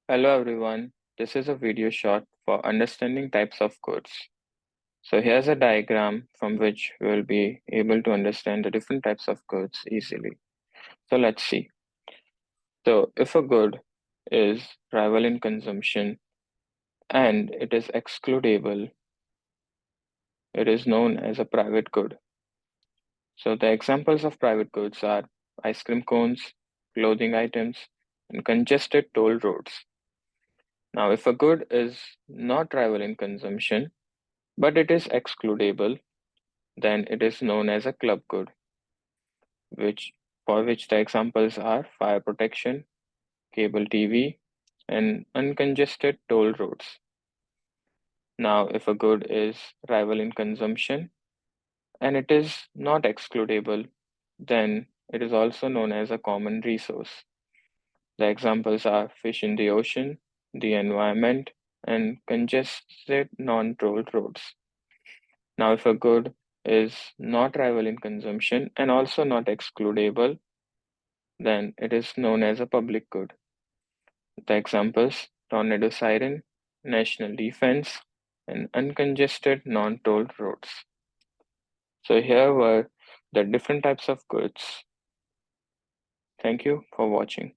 Hello everyone, this is a video short for understanding types of goods. So here's a diagram from which we will be able to understand the different types of goods easily. So let's see. So if a good is rival in consumption and it is excludable, it is known as a private good. So the examples of private goods are ice cream cones, clothing items, and congested toll roads. Now, if a good is not rival in consumption, but it is excludable, then it is known as a club good, which for which the examples are fire protection, cable TV, and uncongested toll roads. Now, if a good is rival in consumption and it is not excludable, then it is also known as a common resource. The examples are fish in the ocean, the environment, and congested non-toll roads. Now, if a good is not rival in consumption and also not excludable, then it is known as a public good. The examples tornado siren, national defense, and uncongested non toll roads. So, here were the different types of goods. Thank you for watching.